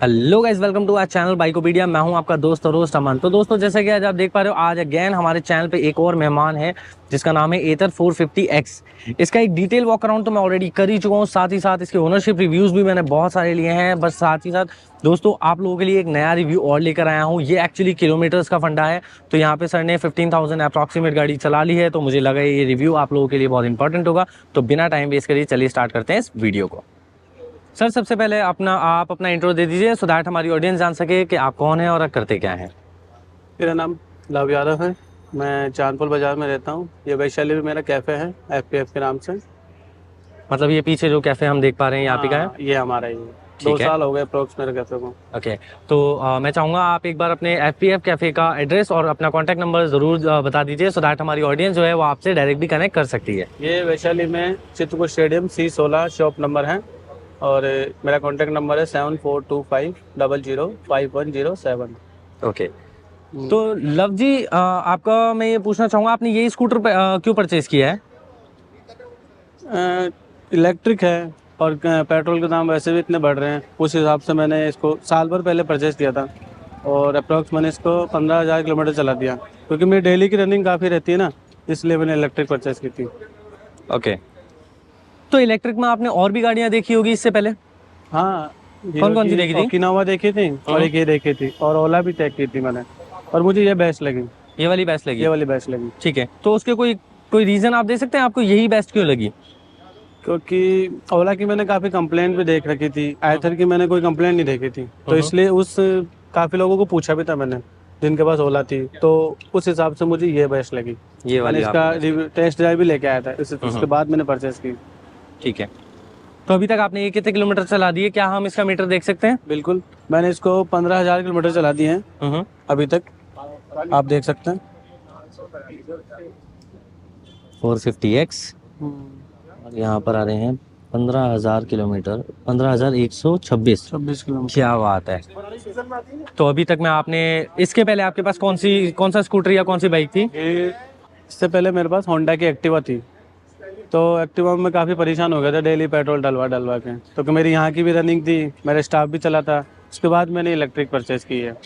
Hello guys, welcome to our channel Bikopedia. मैं हूं आपका दोस्त और होस्ट अमन। तो दोस्तों, जैसे कि आज आप देख पा रहे हो, आज अगेन हमारे चैनल पे एक और मेहमान है जिसका नाम है एथर 450X। इसका एक डिटेल वॉक अराउंड तो मैं ऑलरेडी कर ही चुका हूं, साथ ही साथ इसके ओनरशिप रिव्यूज भी मैंने बहुत सारे लिए हैं। बस साथ ही साथ दोस्तों, आप लोगों के लिए एक नया रिव्यू और लेकर आया हूँ। ये एक्चुअली किलोमीटर्स का फंडा है। तो यहाँ पे सर ने 15,000 अप्रॉक्सीमेट गाड़ी चला ली है, तो मुझे लगा ये रिव्यू आप लोगों के लिए बहुत इंपॉर्टेंट होगा। तो बिना टाइम वेस्ट करिए चलिए स्टार्ट करते हैं इस वीडियो को। सर, सबसे पहले आप अपना इंट्रो दे दीजिए सो दैट हमारी ऑडियंस जान सके कि आप कौन हैं और करते क्या हैं। मेरा नाम लव यादव है। मैं चांदपुर बाज़ार में रहता हूँ। ये वैशाली में मेरा कैफ़े है, FPF के नाम से। मतलब ये पीछे जो कैफे हम देख पा रहे हैं यहाँ पे का है? हाँ, ये हमारा ही है। ठीक 2 है। साल हो गए अप्रोक्स मेरे कैफ़े को। ओके। तो मैं चाहूँगा आप एक बार अपने FPF कैफे का एड्रेस और अपना कॉन्टैक्ट नंबर ज़रूर बता दीजिए सो दैट हमारी ऑडियंस जो है वो आपसे डायरेक्टली कनेक्ट कर सकती है। ये वैशाली में Chitrakoot stadium C16 shop number है। और मेरा कॉन्टैक्ट नंबर है 7425005107। ओके। तो लव जी, आपका मैं ये पूछना चाहूँगा, आपने ये स्कूटर क्यों परचेज किया है? इलेक्ट्रिक है और पेट्रोल के दाम वैसे भी इतने बढ़ रहे हैं, उस हिसाब से मैंने इसको साल भर पहले परचेज़ किया था। और अप्रॉक्स मैंने इसको 15,000 किलोमीटर चला दिया, क्योंकि मेरी डेली की रनिंग काफ़ी रहती है ना, इसलिए मैंने इलेक्ट्रिक परचेज़ की थी। ओके। तो इलेक्ट्रिक में आपने और भी गाड़ियाँ देखी होगी इससे पहले? हाँ, कौन कौन सी देखी थी? ओकिनावा देखी थी और एक ये देखी थी, और ओला भी चेक की थी मैंने, और मुझे ये बेस्ट लगी। ये वाली बेस्ट लगी? ये वाली बेस्ट लगी। ठीक है। तो उसके कोई रीज़न आप दे सकते हैं आपको यही बेस्ट क्यों लगी? क्योंकि ओला की मैंने काफ़ी कंप्लेंट भी देख रखी थी, आयथर की मैंने कोई कंप्लेंट नहीं देखी थी, तो इसलिए काफ़ी लोगों को पूछा भी था मैंने जिनके पास ओला थी, तो उस हिसाब से मुझे ये बेस्ट लगी। ये वाली मैंने इसका टेस्ट ड्राइव भी लेके आया था, उसके बाद मैंने परचेस की। ठीक है। तो अभी तक आपने ये कितने किलोमीटर चला दिए? क्या हम इसका मीटर देख सकते हैं? बिल्कुल, मैंने इसको 15,000 किलोमीटर चला दिए हैं अभी तक, आप देख सकते हैं। 450X और यहाँ पर आ रहे हैं 15,000 किलोमीटर, 15,126। 26 किलोमीटर। क्या बात है। तो अभी तक में आपने, इसके पहले आपके पास कौन सा स्कूटर या कौन सी बाइक थी? इससे पहले मेरे पास होंडा की एक्टिवा थी, तो एक्टिवा में काफ़ी परेशान हो गया था डेली पेट्रोल डलवा के, तो कि मेरी यहाँ की भी रनिंग थी, मेरा स्टाफ भी चला था। उसके बाद मैंने इलेक्ट्रिक परचेज की है।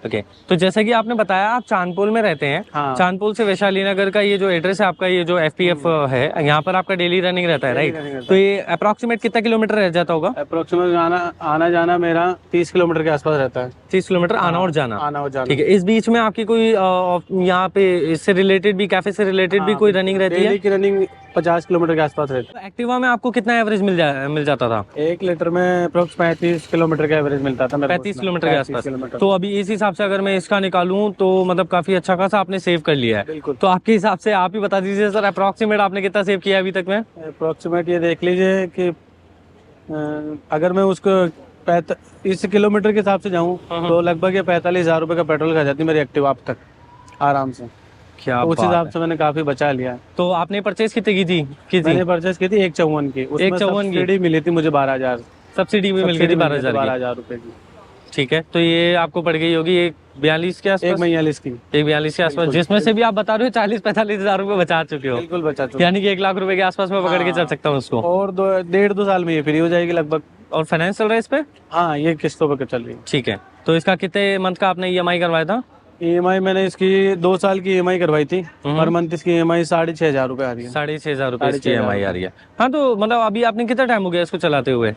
ओके। तो जैसा कि आपने बताया आप चांदपुर में रहते हैं। हाँ। चांदपुर से वैशाली नगर का ये जो एड्रेस है आपका, ये जो FPF है, यहाँ पर आपका डेली रनिंग रहता है, राइट? तो ये अप्रोक्सीमेट कितना किलोमीटर रह जाता होगा? अप्रोक्सीमेट आना जाना मेरा 30 किलोमीटर के आसपास रहता है। 30 किलोमीटर आना और जाना? आना और जाना। ठीक है। इस बीच में आपकी कोई यहाँ पे इससे रिलेटेड भी, कैफे से रिलेटेड भी कोई रनिंग रहती है? डेली की रनिंग 50 किलोमीटर के आसपास रहती तो एक्टिवा में आपको कितना एवरेज मिल जाता था? है। 1 लीटर में अप्रोक्स 35 किलोमीटर का एवरेज मिलता था मेरे को। 35 किलोमीटर के आसपास। तो अभी इस हिसाब से अगर मैं इसका निकालूं तो मतलब काफी अच्छा खासा आपने सेव कर लिया है। बिल्कुल। तो आपके हिसाब से आप ही बता दीजिए सर, अप्रोक्सीमेट आपने कितना सेव किया अभी तक में? अप्रोक्सीमेट ये देख लीजिए कि अगर मैं उसको इस किलोमीटर के हिसाब से जाऊँ तो लगभग ये 45,000 रुपये का पेट्रोल खा जाती है मेरी एक्टिवा अब तक आराम से। क्या तो उस हिसाब से मैंने काफी बचा लिया है। तो आपने परचेज कितने की थी? मैंने परचेस की थी 154 की, उसमें 154 की सब्सिडी मिली थी मुझे 12,000। सब्सिडी भी मिल गई थी 12,000 रुपए की। ठीक है। तो ये आपको पड़ गई होगी 142 के आसपास? 142 की। 142 के आसपास, जिसमें से भी आप बता रहे हो 40-45 हजार रुपए बचा चुके हो। बिल्कुल बचा चुका। यानी कि 1 लाख रुपए के आसपास में पकड़ के चल सकता हूँ उसको। और 1.5-2 साल में ये फ्री हो जाएगी लगभग। और फाइनेंस चल रहा है इस पे? हाँ, ये किस्तों पे चल रही है। ठीक है। तो इसका कितने मंथ का आपने EMI करवाया था? EMI मैंने इसकी 2 साल की EMI करवाई थी। पर मंथ इसकी EMI 6,500 रुपए आ रही है। 6,500 रुपए की EMI आ रही है। हाँ, तो मतलब अभी आपने कितना टाइम हो गया इसको चलाते हुए?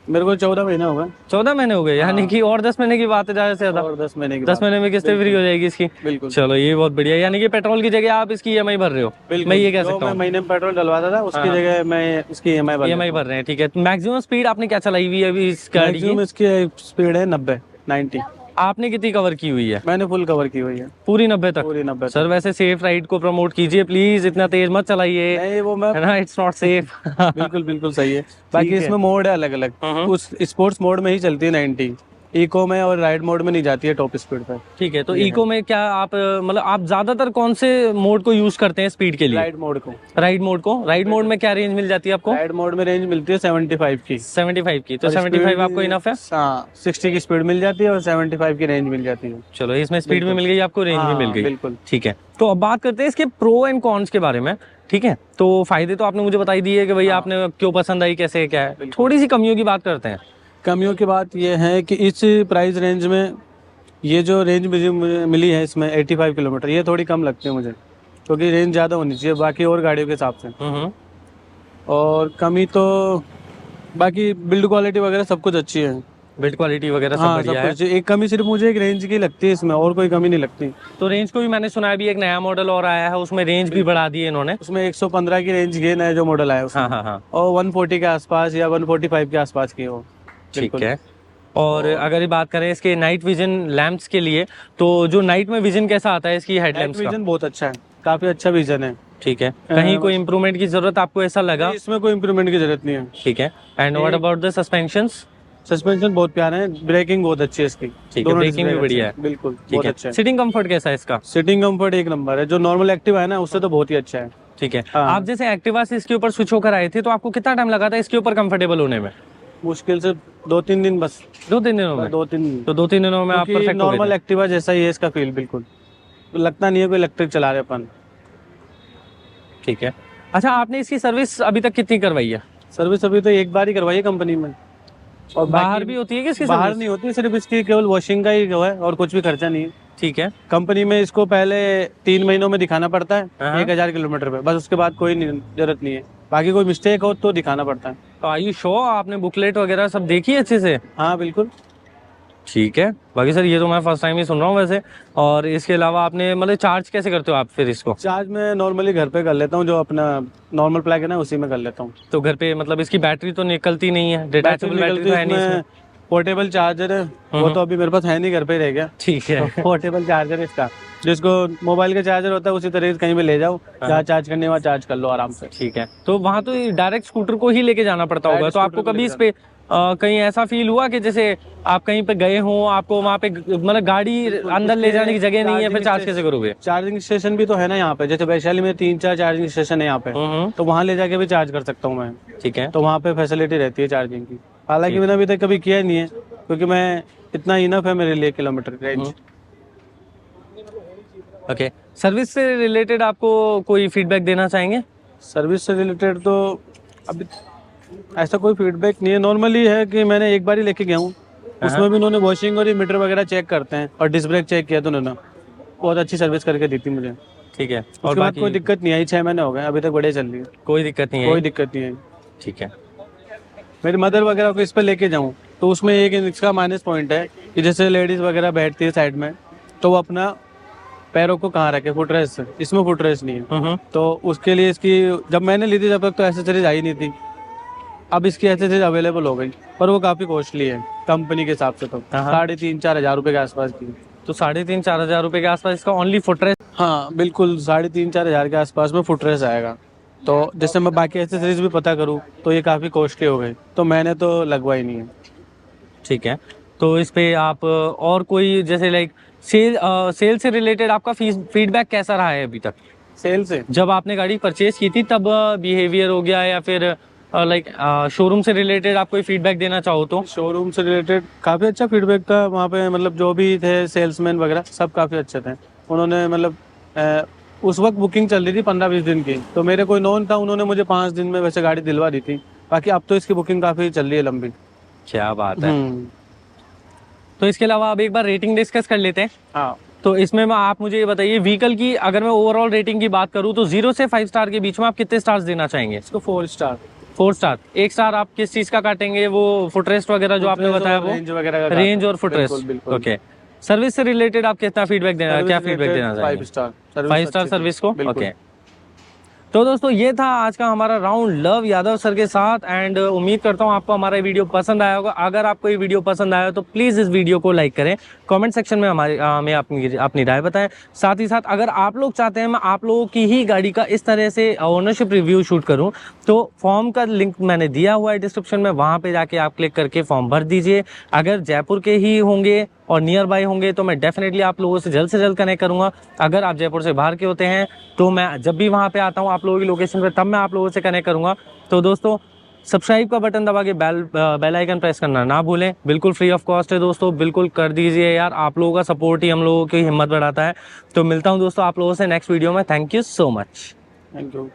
मेरे को 14 महीने हो गए। 14 महीने हो गए? यानी कि और 10 महीने की बात है ज्यादा से ज्यादा। और 10 महीने की 10 महीने में किस्तें फ्री हो जाएगी इसकी। बिल्कुल। चलो, ये बहुत बढ़िया। यानी कि पेट्रोल की जगह आप इसकी EMI भर रहे हो? मैं ये कह सकता हूँ। महीने में पेट्रोल डलवाता था, उसकी जगह मैं इसकी EMI भर रहे हैं। ठीक है। मैक्सिमम स्पीड आपने क्या चलाई हुई है अभी इस गाड़ी की? इसकी स्पीड है 90। आपने कितनी कवर की हुई है? मैंने फुल कवर की हुई है। पूरी 90 तक? पूरी 90 सर, वैसे सेफ राइड को प्रमोट कीजिए प्लीज, इतना तेज मत चलाइए। नहीं, वो मैं है ना, इट्स नॉट सेफ। बिल्कुल सही है। बाकी इसमें मोड है अलग अलग, उस स्पोर्ट्स मोड में ही चलती है 90, इको में और राइड मोड में नहीं जाती है टॉप स्पीड पे। ठीक है। तो इको में क्या आप मतलब आप ज्यादातर कौन से मोड को यूज करते हैं स्पीड के लिए? राइड मोड को। राइड मोड में क्या रेंज मिल जाती है आपको? राइड मोड में रेंज मिलती है 75 की। 75 की? तो 75 आपको इनफ है? हाँ, 60 की स्पीड मिल जाती है और 75 की रेंज मिल जाती है। चलो, इसमें स्पीड भी मिल गई आपको, रेंज भी मिल गई। बिल्कुल। ठीक है। तो अब बात करते हैं इसके प्रो एंड कॉन्स के बारे में। ठीक है। तो फायदे तो आपने मुझे बताई दिए कि भाई आपने क्यों पसंद आई, कैसे क्या है। थोड़ी सी कमियों की बात करते हैं। कमियों की बात ये है कि इस प्राइस रेंज में ये जो रेंज मुझे मिली है इसमें 85 किलोमीटर, ये थोड़ी कम लगती है मुझे, क्योंकि रेंज ज़्यादा होनी चाहिए बाकी और गाड़ियों के हिसाब से। और कमी तो बाकी बिल्ड क्वालिटी वगैरह सब कुछ अच्छी है। बिल्ड क्वालिटी वगैरह सब हाँ, सब बढ़िया है। कुछ। एक कमी सिर्फ मुझे एक रेंज की लगती है इसमें, और कोई कमी नहीं लगती। तो रेंज को भी मैंने सुना है, अभी एक नया मॉडल और आया है, उसमें रेंज भी बढ़ा दी है इन्होंने। उसमें 115 की रेंज की नया जो मॉडल आया उसमें। हाँ हाँ हाँ, और 140 के आसपास या 145 के आसपास की हो। ठीक है। और अगर ये बात करें इसके नाइट विजन लैंप्स के लिए, तो जो नाइट में विजन कैसा आता है इसकी हेडलैम्प्स का? विजन बहुत अच्छा है, काफी अच्छा विजन है। ठीक है, कहीं कोई इम्प्रूवमेंट की जरूरत आपको ऐसा लगा? इसमें कोई इम्प्रूवमेंट की जरूरत नहीं है। ठीक है। And what about the suspensions? Suspension बहुत प्यारा है, ब्रेकिंग बहुत अच्छी है इसकी। ठीक है, ब्रेकिंग भी बढ़िया है। बिल्कुल, ठीक बहुत है। अच्छा है। सिटिंग कंफर्ट कैसा है इसका? सिटिंग कंफर्ट एक नंबर है, जो नॉर्मल एक्टिवा है ना उससे तो बहुत ही अच्छा है। ठीक है। हाँ। आप जैसे एक्टिवा से इसके ऊपर स्विच होकर आए थे, तो आपको कितना टाइम लगा था इसके ऊपर कंफर्टेबल होने में? मुश्किल से 2-3 दिन बस। 2-3 दिनों में? 2-3 दिन। तो 2-3 दिनों में आप परफेक्ट हो गए नॉर्मल थे। एक्टिवा जैसा ही है इसका फील, बिल्कुल लगता नहीं है कोई इलेक्ट्रिक चला रहे अपन। ठीक है। अच्छा, आपने इसकी सर्विस अभी तक कितनी करवाई है? सर्विस अभी तो एक बार ही करवाई है कंपनी में। और बाहर भी होती है कि इसकी बाहर सर्विस? नहीं होती, सिर्फ इसकी केवल वॉशिंग का ही जो है, और कुछ भी खर्चा नहीं है। ठीक है। कंपनी में इसको पहले 3 महीनों में दिखाना पड़ता है हाँ। 1000 किलोमीटर पे, बस उसके बाद कोई जरूरत नहीं है। बाकी कोई मिस्टेक हो तो दिखाना पड़ता है। तो आर यू श्योर आपने बुकलेट वगैरह सब देखी है अच्छे से? हाँ बिल्कुल। ठीक है। बाकी सर ये तो मैं फर्स्ट टाइम ही सुन रहा हूँ वैसे। और इसके अलावा आपने मतलब चार्ज कैसे करते हो आप फिर इसको? चार्ज मैं नॉर्मली घर पे कर लेता हूँ, जो अपना नॉर्मल प्लग है ना उसी में कर लेता हूँ। तो घर पे मतलब इसकी बैटरी तो निकलती नहीं है, डिटैचेबल बैटरी तो है नहीं इसमें? पोर्टेबल चार्जर है, वो तो अभी मेरे पास है नहीं, घर पे ही रह गया। ठीक है। पोर्टेबल चार्जर है इसका, जिसको मोबाइल का चार्जर होता है उसी तरह से कहीं भी ले जाओ, जहाँ चार्ज करने वहाँ चार्ज कर लो आराम से। ठीक है। तो वहाँ तो डायरेक्ट स्कूटर को ही लेके जाना पड़ता होगा, तो आपको कभी इस पे कहीं ऐसा फील हुआ कि जैसे आप कहीं पे गए हो, आपको वहाँ पे मतलब गाड़ी अंदर ले जाने की जगह नहीं है, फिर चार्ज कैसे करोगे? चार्जिंग स्टेशन भी तो है ना यहाँ पे, जैसे वैशाली में 3-4 चार्जिंग स्टेशन है यहाँ पे, तो वहाँ ले जाके भी चार्ज कर सकता हूँ मैं। ठीक है। तो वहाँ पे फैसिलिटी रहती है चार्जिंग की। हालांकि मैंने अभी तक कभी किया नहीं है, क्योंकि मैं इतना इनफ है मेरे लिए किलोमीटर रेंज। ओके। सर्विस से रिलेटेड आपको कोई फीडबैक देना चाहेंगे? सर्विस से रिलेटेड तो अभी ऐसा कोई फीडबैक नहीं है, नॉर्मली है कि मैंने एक बार ही लेके गया हूँ, उसमें भी उन्होंने वॉशिंग और मीटर वगैरह चेक करते हैं, और डिस्क ब्रेक चेक किया तो उन्होंने बहुत अच्छी सर्विस करके दी थी मुझे। ठीक है। और बाकी कोई दिक्कत नहीं आई, 6 महीने हो गए अभी तक, बढ़िया चल रही है, कोई दिक्कत नहीं है? कोई दिक्कत नहीं है। ठीक है। मेरी मदर वगैरह को इस पर लेके जाऊँ तो उसमें एक इसका माइनस पॉइंट है कि जैसे लेडीज वगैरह बैठती है साइड में, तो वो अपना पैरों को कहाँ रखे, फुटरेस्ट से, इसमें फुटरेस्ट नहीं है। तो उसके लिए इसकी जब मैंने ली थी जब तक तो एसेसरीज आई नहीं थी, अब इसकी एसेसरीज अवेलेबल हो गई, पर वो काफी कॉस्टली है कंपनी के हिसाब से, तो 3,500-4 हजार रुपए के आसपास की। तो 3,500-4 हजार रुपए के आसपास इसका ओनली फुटरेस्ट? हाँ बिल्कुल, 3,500-4 हजार के आसपास में फुटरेस्ट आएगा। तो जैसे मैं बाकी एसेसरीज भी पता करूँ तो ये काफी कॉस्टली हो गई, तो मैंने तो लगवाई नहीं है। ठीक है। तो इस पे आप और कोई जैसे लाइक सेल से रिलेटेड आपका फीडबैक कैसा रहा है अभी तक? सेल से जब आपने गाड़ी परचेज की थी तब बिहेवियर हो गया, या फिर लाइक शोरूम से रिलेटेड आप कोई फीडबैक देना चाहो तो? शोरूम से रिलेटेड काफ़ी अच्छा फीडबैक था वहाँ पे, मतलब जो भी थे सेल्समैन वगैरह सब काफ़ी अच्छे थे। उन्होंने मतलब उस वक्त बुकिंग चल रही थी 15-20 दिन की, तो मेरे कोई नॉन था, उन्होंने मुझे 5 दिन में वैसे गाड़ी दिलवा दी थी। बाकी अब तो इसकी बुकिंग काफ़ी चल रही है लंबी। क्या बात है। तो इसके अलावा अब एक बार रेटिंग डिस्कस कर लेते हैं। हाँ। तो इसमें आप मुझे ये बताइए, व्हीकल की अगर मैं ओवरऑल रेटिंग की बात करूँ तो 0 से 5 स्टार के बीच में आप कितने स्टार्स देना चाहेंगे? इसको 4 स्टार। 4 स्टार। 1 स्टार आप किस चीज का काटेंगे? वो फुटरेस्ट वगैरह जो आपने बताया, वो रेंज वगैरह का, रेंज और फुटरेस्ट। ओके। सर्विस से रिलेटेड आप कितना फीडबैक देना, क्या फीडबैक देना चाहेंगे? 5 स्टार। 5 स्टार सर्विस को। ओके। तो दोस्तों ये था आज का हमारा राउंड लव यादव सर के साथ, एंड उम्मीद करता हूँ आपको हमारा वीडियो पसंद आया होगा। अगर आपको ये वीडियो पसंद आया तो प्लीज़ इस वीडियो को लाइक करें, कमेंट सेक्शन में हमें अपनी राय बताएं। साथ ही साथ अगर आप लोग चाहते हैं मैं आप लोगों की ही गाड़ी का इस तरह से ओनरशिप रिव्यू शूट करूँ, तो फॉर्म का लिंक मैंने दिया हुआ है डिस्क्रिप्शन में, वहाँ पर जाके आप क्लिक करके फॉर्म भर दीजिए। अगर जयपुर के ही होंगे और नियर बाय होंगे तो मैं डेफिनेटली आप लोगों से जल्द कनेक्ट करूंगा। अगर आप जयपुर से बाहर के होते हैं तो मैं जब भी वहां पे आता हूं आप लोगों की लोकेशन पे, तब मैं आप लोगों से कनेक्ट करूंगा। तो दोस्तों सब्सक्राइब का बटन दबा के बेल आइकन प्रेस करना ना भूलें, बिल्कुल फ्री ऑफ कॉस्ट है दोस्तों, बिल्कुल कर दीजिए यार, आप लोगों का सपोर्ट ही हम लोगों की हिम्मत बढ़ाता है। तो मिलता हूँ दोस्तों आप लोगों से नेक्स्ट वीडियो में। Thank you so much. Thank you.